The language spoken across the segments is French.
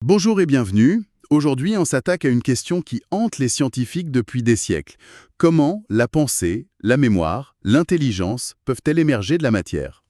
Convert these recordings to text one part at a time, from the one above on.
Bonjour et bienvenue. Aujourd'hui, on s'attaque à une question qui hante les scientifiques depuis des siècles. Comment la pensée, la mémoire, l'intelligence peuvent-elles émerger de la matière?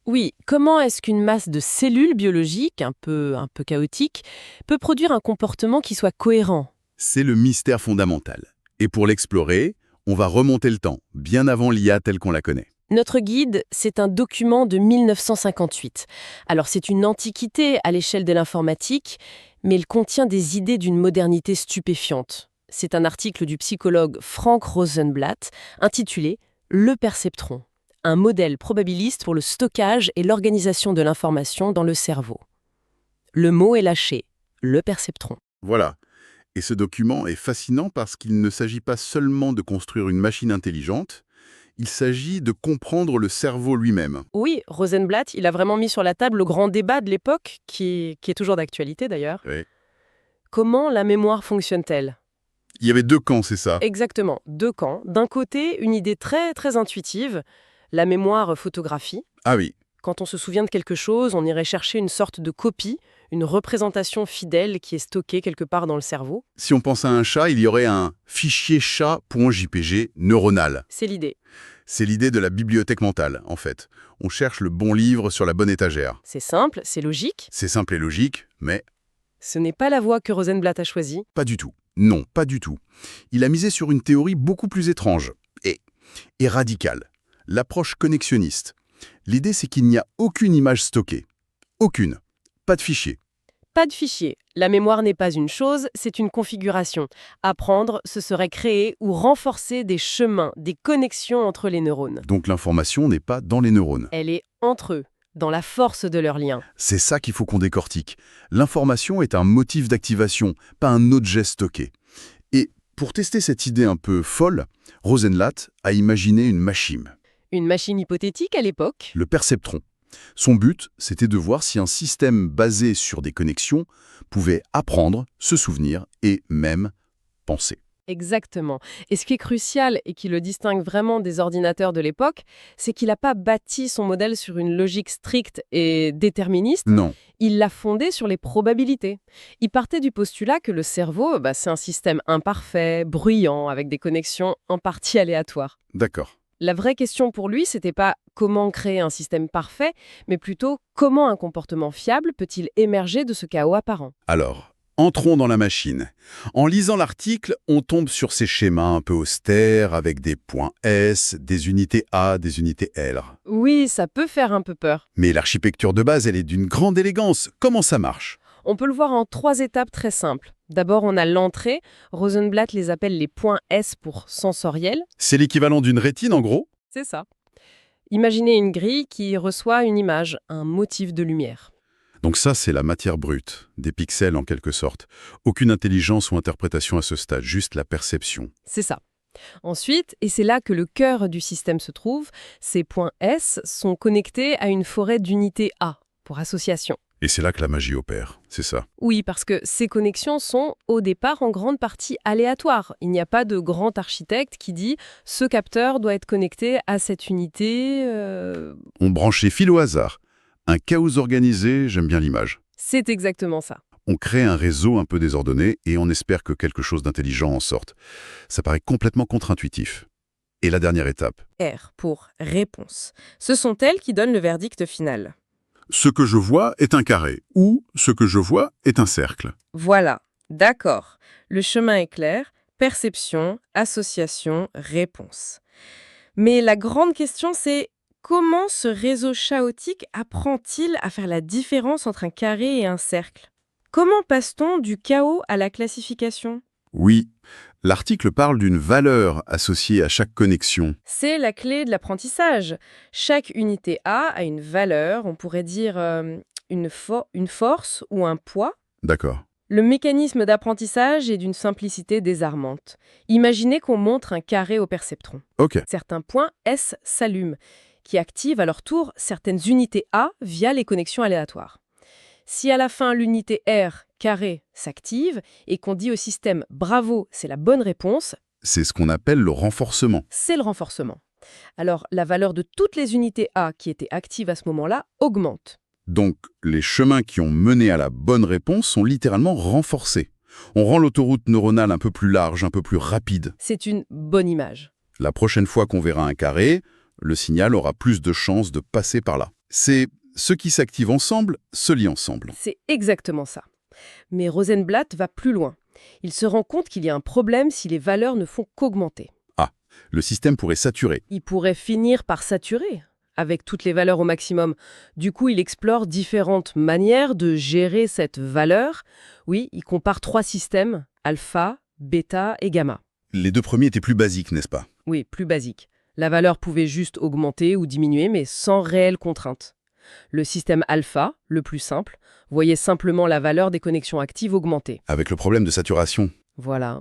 Oui, comment est-ce qu'une masse de cellules biologiques, un peu chaotique, peut produire un comportement qui soit cohérent? C'est le mystère fondamental. Et pour l'explorer, on va remonter le temps, bien avant l'IA telle qu'on la connaît. Notre guide, c'est un document de 1958. Alors c'est une antiquité à l'échelle de l'informatique, mais il contient des idées d'une modernité stupéfiante. C'est un article du psychologue Frank Rosenblatt intitulé Le perceptron, un modèle probabiliste pour le stockage et l'organisation de l'information dans le cerveau. Le mot est lâché, le perceptron. Voilà. Et ce document est fascinant parce qu'il ne s'agit pas seulement de construire une machine intelligente, il s'agit de comprendre le cerveau lui-même. Oui, Rosenblatt, il a vraiment mis sur la table le grand débat de l'époque, qui est toujours d'actualité d'ailleurs. Ouais. Comment la mémoire fonctionne-t-elle? Il y avait deux camps, c'est ça? Exactement, deux camps. D'un côté, une idée très très intuitive, la mémoire photographie. Ah oui. Quand on se souvient de quelque chose, on irait chercher une sorte de copie, une représentation fidèle qui est stockée quelque part dans le cerveau. Si on pense à un chat, il y aurait un fichier chat.jpg neuronal. C'est l'idée. C'est l'idée de la bibliothèque mentale, en fait. On cherche le bon livre sur la bonne étagère. C'est simple, c'est logique. C'est simple et logique, mais Ce n'est pas la voie que Rosenblatt a choisie. pas du tout. Non, pas du tout. Il a misé sur une théorie beaucoup plus étrange et radicale. L'approche connexionniste. L'idée, c'est qu'il n'y a aucune image stockée. Aucune. Pas de fichier. Pas de fichier. La mémoire n'est pas une chose, c'est une configuration. Apprendre, ce serait créer ou renforcer des chemins, des connexions entre les neurones. Donc l'information n'est pas dans les neurones. Elle est entre eux, dans la force de leur lien. C'est ça qu'il faut qu'on décortique. L'information est un motif d'activation, pas un objet stocké. Et pour tester cette idée un peu folle, Rosenblatt a imaginé une machine, Une machine hypothétique à l'époque. le perceptron. Son but, c'était de voir si un système basé sur des connexions pouvait apprendre, se souvenir et même penser. Exactement. Et ce qui est crucial et qui le distingue vraiment des ordinateurs de l'époque, c'est qu'il n'a pas bâti son modèle sur une logique stricte et déterministe, Non, il l'a fondé sur les probabilités. Il partait du postulat que le cerveau, c'est un système imparfait, bruyant, avec des connexions en partie aléatoires. d'accord. La vraie question pour lui, c'était pas comment créer un système parfait, mais plutôt comment un comportement fiable peut-il émerger de ce chaos apparent. Alors, entrons dans la machine. En lisant l'article, on tombe sur ces schémas un peu austères avec des points S, des unités A, des unités L. Oui, ça peut faire un peu peur. Mais l'architecture de base, elle est d'une grande élégance. Comment ça marche? On peut le voir en 3 étapes très simples. D'abord, on a l'entrée. Rosenblatt les appelle les points S pour sensoriels. C'est l'équivalent d'une rétine, en gros? C'est ça. Imaginez une grille qui reçoit une image, un motif de lumière. Donc ça, c'est la matière brute, des pixels en quelque sorte. Aucune intelligence ou interprétation à ce stade, juste la perception. C'est ça. Ensuite, et c'est là que le cœur du système se trouve, ces points S sont connectés à une forêt d'unités A, pour association. Et c'est là que la magie opère, c'est ça. Oui, parce que ces connexions sont au départ en grande partie aléatoires. Il n'y a pas de grand architecte qui dit ce capteur doit être connecté à cette unité. On branche les fils au hasard. Un chaos organisé, j'aime bien l'image. C'est exactement ça. On crée un réseau un peu désordonné et on espère que quelque chose d'intelligent en sorte. Ça paraît complètement contre-intuitif. Et la dernière étape. R pour réponse. Ce sont elles qui donnent le verdict final. Ce que je vois est un carré ou ce que je vois est un cercle. Voilà, d'accord. Le chemin est clair. Perception, association, réponse. Mais la grande question, c'est comment ce réseau chaotique apprend-il à faire la différence entre un carré et un cercle? Comment passe-t-on du chaos à la classification? Oui, l'article parle d'une valeur associée à chaque connexion. C'est la clé de l'apprentissage. Chaque unité A a une valeur, on pourrait dire une force ou un poids. D'accord. Le mécanisme d'apprentissage est d'une simplicité désarmante. Imaginez qu'on montre un carré au perceptron. Ok. Certains points S s'allument, qui activent à leur tour certaines unités A via les connexions aléatoires. Si à la fin l'unité R, carré, s'active et qu'on dit au système « bravo, c'est la bonne réponse », C'est ce qu'on appelle le renforcement. c'est le renforcement. Alors la valeur de toutes les unités A qui étaient actives à ce moment-là augmente. Donc, les chemins qui ont mené à la bonne réponse sont littéralement renforcés. On rend l'autoroute neuronale un peu plus large, un peu plus rapide. C'est une bonne image. La prochaine fois qu'on verra un carré, le signal aura plus de chances de passer par là. C'est ceux qui s'activent ensemble se lient ensemble. C'est exactement ça. Mais Rosenblatt va plus loin. Il se rend compte qu'il y a un problème si les valeurs ne font qu'augmenter. Le système pourrait saturer. Il pourrait finir par saturer, avec toutes les valeurs au maximum. Du coup, il explore différentes manières de gérer cette valeur. Oui, il compare 3 systèmes, alpha, bêta et gamma. Les 2 premiers étaient plus basiques, n'est-ce pas? Oui, plus basique. La valeur pouvait juste augmenter ou diminuer, mais sans réelle contrainte. Le système alpha, le plus simple, voyait simplement la valeur des connexions actives augmenter. Avec le problème de saturation. Voilà.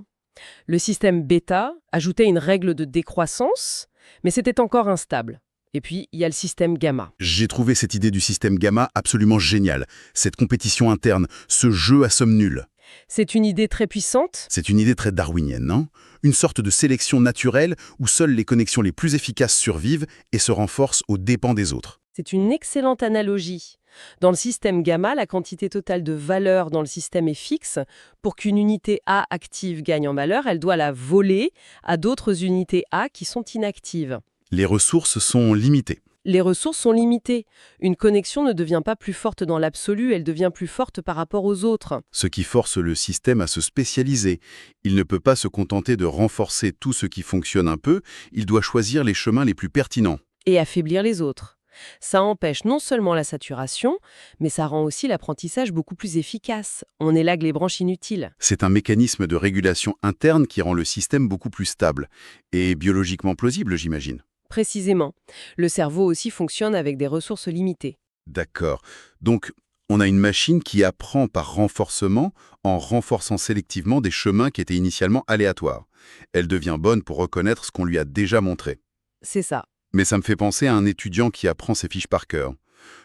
Le système bêta ajoutait une règle de décroissance, mais c'était encore instable. Et puis, il y a le système gamma. J'ai trouvé cette idée du système gamma absolument géniale. Cette compétition interne, ce jeu à somme nulle. C'est une idée très puissante. C'est une idée très darwinienne, non? Une sorte de sélection naturelle où seules les connexions les plus efficaces survivent et se renforcent aux dépens des autres. C'est une excellente analogie. Dans le système gamma, la quantité totale de valeur dans le système est fixe. Pour qu'une unité A active gagne en valeur, elle doit la voler à d'autres unités A qui sont inactives. Les ressources sont limitées. Les ressources sont limitées. Une connexion ne devient pas plus forte dans l'absolu, elle devient plus forte par rapport aux autres. Ce qui force le système à se spécialiser. Il ne peut pas se contenter de renforcer tout ce qui fonctionne un peu, il doit choisir les chemins les plus pertinents. Et affaiblir les autres. Ça empêche non seulement la saturation, mais ça rend aussi l'apprentissage beaucoup plus efficace. On élague les branches inutiles. C'est un mécanisme de régulation interne qui rend le système beaucoup plus stable. Et biologiquement plausible, j'imagine. Précisément. Le cerveau aussi fonctionne avec des ressources limitées. D'accord. Donc, on a une machine qui apprend par renforcement en renforçant sélectivement des chemins qui étaient initialement aléatoires. Elle devient bonne pour reconnaître ce qu'on lui a déjà montré. C'est ça. Mais ça me fait penser à un étudiant qui apprend ses fiches par cœur.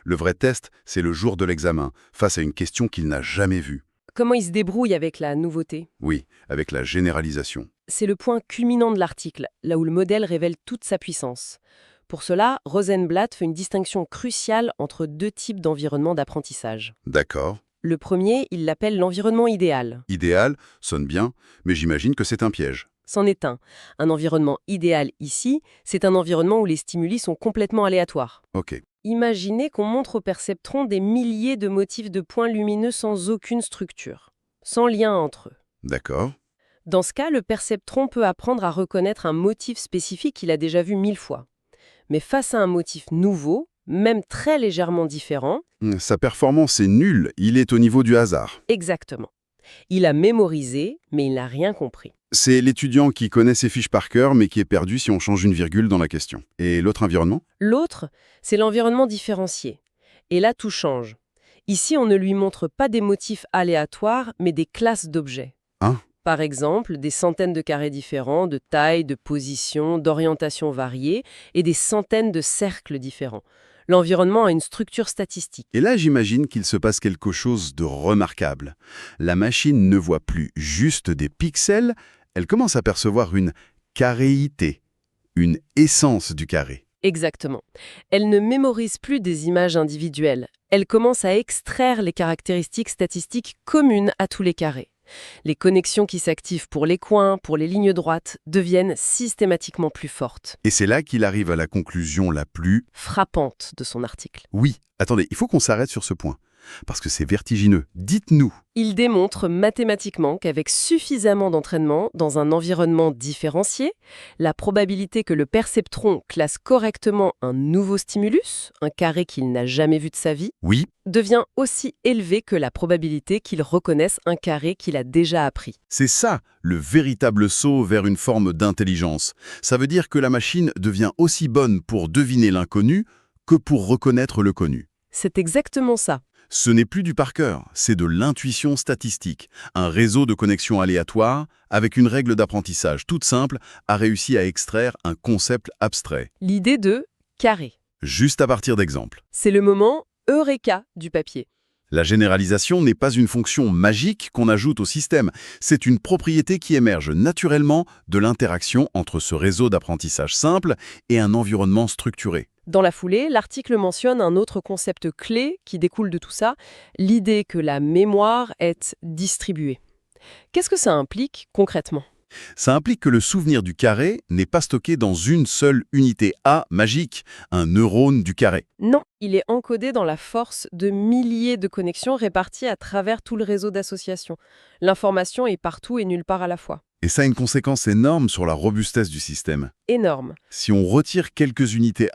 Le vrai test, c'est le jour de l'examen, face à une question qu'il n'a jamais vue. Comment il se débrouille avec la nouveauté? Oui, avec la généralisation. C'est le point culminant de l'article, là où le modèle révèle toute sa puissance. Pour cela, Rosenblatt fait une distinction cruciale entre 2 types d'environnements d'apprentissage. D'accord. Le premier, il l'appelle l'environnement idéal. Idéal, sonne bien, mais j'imagine que c'est un piège. C'en est un. Un environnement idéal ici, c'est un environnement où les stimuli sont complètement aléatoires. Ok. Imaginez qu'on montre au perceptron des milliers de motifs de points lumineux sans aucune structure, sans lien entre eux. D'accord. Dans ce cas, le perceptron peut apprendre à reconnaître un motif spécifique qu'il a déjà vu 1000 fois. Mais face à un motif nouveau, même très légèrement différent... Sa performance est nulle, il est au niveau du hasard. Exactement. Il a mémorisé, mais il n'a rien compris. C'est l'étudiant qui connaît ses fiches par cœur, mais qui est perdu si on change une virgule dans la question. Et l'autre environnement? L'autre, c'est l'environnement différencié. Et là, tout change. Ici, on ne lui montre pas des motifs aléatoires, mais des classes d'objets. Hein? Par exemple, des centaines de carrés différents, de taille, de position, d'orientation variées, et des centaines de cercles différents. L'environnement a une structure statistique. Et là, j'imagine qu'il se passe quelque chose de remarquable. La machine ne voit plus juste des pixels, elle commence à percevoir une carréité, une essence du carré. Exactement. Elle ne mémorise plus des images individuelles. Elle commence à extraire les caractéristiques statistiques communes à tous les carrés. Les connexions qui s'activent pour les coins, pour les lignes droites, deviennent systématiquement plus fortes. Et c'est là qu'il arrive à la conclusion la plus... Frappante de son article. Oui, attendez, il faut qu'on s'arrête sur ce point. Parce que c'est vertigineux. Dites-nous. Il démontre mathématiquement qu'avec suffisamment d'entraînement dans un environnement différencié, la probabilité que le perceptron classe correctement un nouveau stimulus, un carré qu'il n'a jamais vu de sa vie, Oui, devient aussi élevée que la probabilité qu'il reconnaisse un carré qu'il a déjà appris. c'est ça, le véritable saut vers une forme d'intelligence. Ça veut dire que la machine devient aussi bonne pour deviner l'inconnu que pour reconnaître le connu. C'est exactement ça. Ce n'est plus du par cœur, c'est de l'intuition statistique. Un réseau de connexions aléatoires, avec une règle d'apprentissage toute simple, a réussi à extraire un concept abstrait. L'idée de carré. Juste à partir d'exemples. C'est le moment eureka du papier. La généralisation n'est pas une fonction magique qu'on ajoute au système, c'est une propriété qui émerge naturellement de l'interaction entre ce réseau d'apprentissage simple et un environnement structuré. Dans la foulée, l'article mentionne un autre concept clé qui découle de tout ça, l'idée que la mémoire est distribuée. Qu'est-ce que ça implique concrètement? Ça implique que le souvenir du carré n'est pas stocké dans une seule unité magique, un neurone du carré. Non, il est encodé dans la force de milliers de connexions réparties à travers tout le réseau d'associations. L'information est partout et nulle part à la fois. Et ça a une conséquence énorme sur la robustesse du système. Énorme. Si on retire quelques unités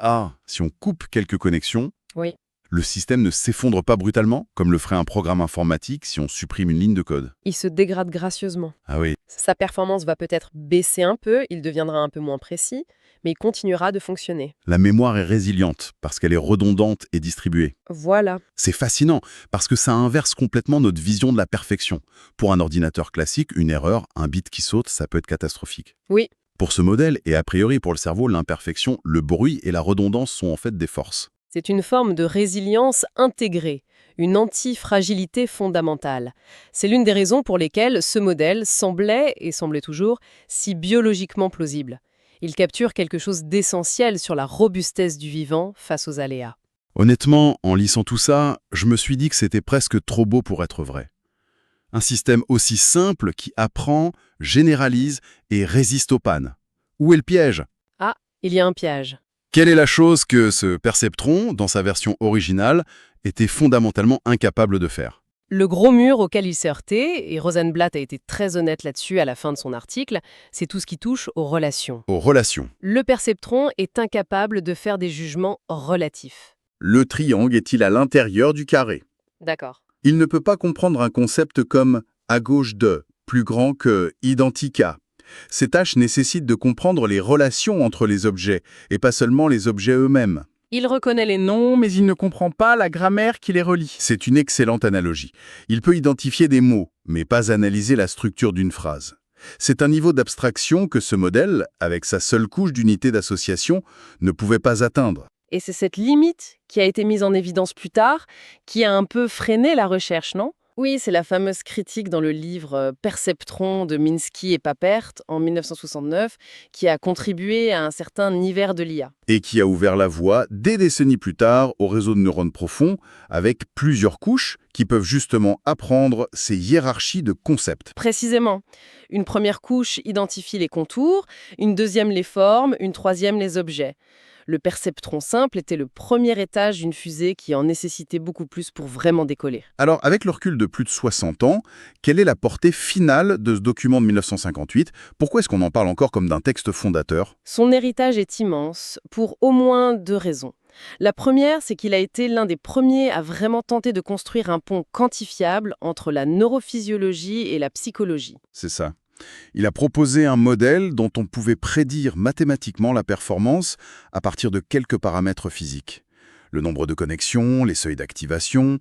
si on coupe quelques connexions, Oui. le système ne s'effondre pas brutalement, comme le ferait un programme informatique si on supprime une ligne de code. Il se dégrade gracieusement. Ah oui. Sa performance va peut-être baisser un peu, il deviendra un peu moins précis, mais il continuera de fonctionner. La mémoire est résiliente, parce qu'elle est redondante et distribuée. Voilà. C'est fascinant, parce que ça inverse complètement notre vision de la perfection. Pour un ordinateur classique, une erreur, un bit qui saute, ça peut être catastrophique. Oui. Pour ce modèle, et a priori pour le cerveau, l'imperfection, le bruit et la redondance sont en fait des forces. C'est une forme de résilience intégrée, une antifragilité fondamentale. C'est l'une des raisons pour lesquelles ce modèle semblait, et semblait toujours, si biologiquement plausible. Il capture quelque chose d'essentiel sur la robustesse du vivant face aux aléas. Honnêtement, en lisant tout ça, je me suis dit que c'était presque trop beau pour être vrai. Un système aussi simple qui apprend, généralise et résiste aux pannes. Où est le piège? Ah, il y a un piège. Quelle est la chose que ce perceptron, dans sa version originale, était fondamentalement incapable de faire? Le gros mur auquel il s'est heurté, et Rosenblatt a été très honnête là-dessus à la fin de son article, c'est tout ce qui touche aux relations. Aux relations. Le perceptron est incapable de faire des jugements relatifs. Le triangle est-il à l'intérieur du carré? D'accord. Il ne peut pas comprendre un concept comme « à gauche de », plus grand que « identique à ». Ces tâches nécessitent de comprendre les relations entre les objets, et pas seulement les objets eux-mêmes. Il reconnaît les noms. Non, mais il ne comprend pas la grammaire qui les relie. C'est une excellente analogie. Il peut identifier des mots, mais pas analyser la structure d'une phrase. C'est un niveau d'abstraction que ce modèle, avec sa seule couche d'unité d'association, ne pouvait pas atteindre. Et c'est cette limite qui a été mise en évidence plus tard, qui a un peu freiné la recherche, non? Oui, c'est la fameuse critique dans le livre Perceptron de Minsky et Papert en 1969 qui a contribué à un certain hiver de l'IA. Et qui a ouvert la voie, des décennies plus tard, au réseau de neurones profonds, avec plusieurs couches qui peuvent justement apprendre ces hiérarchies de concepts. Précisément. Une première couche identifie les contours, une deuxième les formes, une troisième les objets. Le perceptron simple était le premier étage d'une fusée qui en nécessitait beaucoup plus pour vraiment décoller. Alors, avec le recul de plus de 60 ans, quelle est la portée finale de ce document de 1958? Pourquoi est-ce qu'on en parle encore comme d'un texte fondateur? Son héritage est immense, pour au moins 2 raisons. La première, c'est qu'il a été l'un des premiers à vraiment tenter de construire un pont quantifiable entre la neurophysiologie et la psychologie. C'est ça. Il a proposé un modèle dont on pouvait prédire mathématiquement la performance à partir de quelques paramètres physiques. Le nombre de connexions, les seuils d'activation.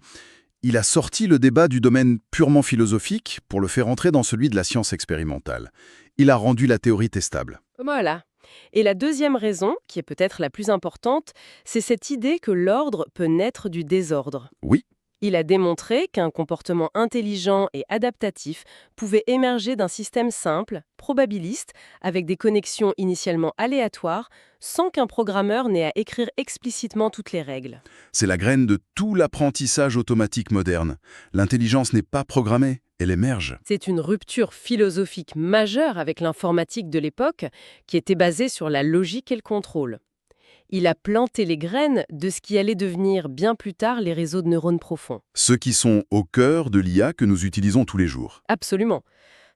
Il a sorti le débat du domaine purement philosophique pour le faire entrer dans celui de la science expérimentale. Il a rendu la théorie testable. Voilà. Et la deuxième raison, qui est peut-être la plus importante, c'est cette idée que l'ordre peut naître du désordre. Oui. Il a démontré qu'un comportement intelligent et adaptatif pouvait émerger d'un système simple, probabiliste, avec des connexions initialement aléatoires, sans qu'un programmeur n'ait à écrire explicitement toutes les règles. C'est la graine de tout l'apprentissage automatique moderne. L'intelligence n'est pas programmée, elle émerge. C'est une rupture philosophique majeure avec l'informatique de l'époque, qui était basée sur la logique et le contrôle. Il a planté les graines de ce qui allait devenir bien plus tard les réseaux de neurones profonds. Ceux qui sont au cœur de l'IA que nous utilisons tous les jours. Absolument.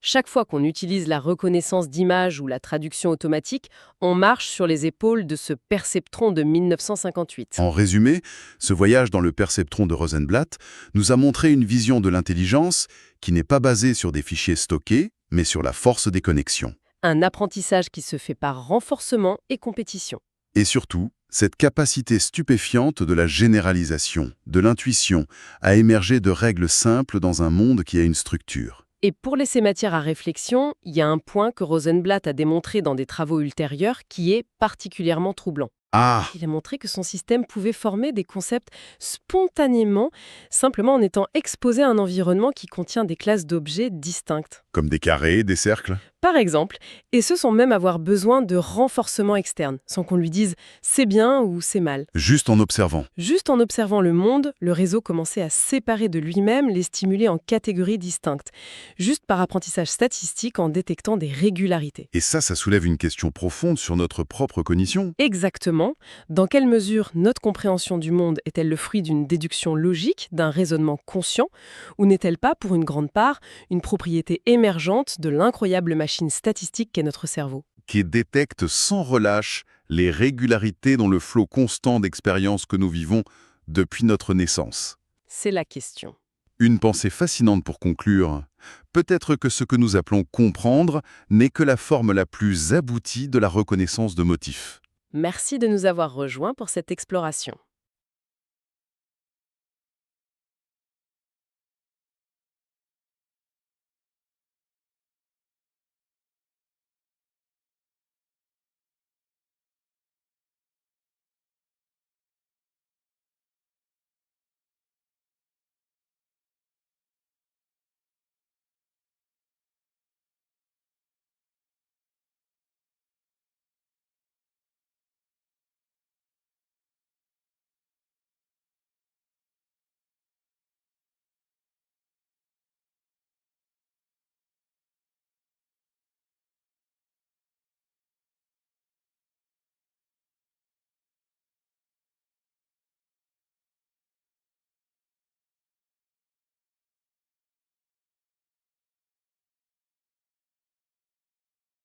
Chaque fois qu'on utilise la reconnaissance d'images ou la traduction automatique, on marche sur les épaules de ce perceptron de 1958. En résumé, ce voyage dans le perceptron de Rosenblatt nous a montré une vision de l'intelligence qui n'est pas basée sur des fichiers stockés, mais sur la force des connexions. Un apprentissage qui se fait par renforcement et compétition. Et surtout, cette capacité stupéfiante de la généralisation, de l'intuition, à émerger de règles simples dans un monde qui a une structure. Et pour laisser matière à réflexion, il y a un point que Rosenblatt a démontré dans des travaux ultérieurs qui est particulièrement troublant. Ah! Il a montré que son système pouvait former des concepts spontanément, simplement en étant exposé à un environnement qui contient des classes d'objets distinctes. Comme des carrés, des cercles? Par exemple, et ce sans même avoir besoin de renforcement externe, sans qu'on lui dise « c'est bien » ou « c'est mal ». Juste en observant. Juste en observant le monde, le réseau commençait à séparer de lui-même les stimuli en catégories distinctes, juste par apprentissage statistique en détectant des régularités. Et ça soulève une question profonde sur notre propre cognition. Exactement. Dans quelle mesure notre compréhension du monde est-elle le fruit d'une déduction logique, d'un raisonnement conscient, ou n'est-elle pas, pour une grande part, une propriété émergente de l'incroyable machine statistique qu'est notre cerveau? Qui détecte sans relâche les régularités dans le flot constant d'expériences que nous vivons depuis notre naissance. C'est la question. Une pensée fascinante pour conclure. Peut-être que ce que nous appelons comprendre n'est que la forme la plus aboutie de la reconnaissance de motifs. Merci de nous avoir rejoints pour cette exploration.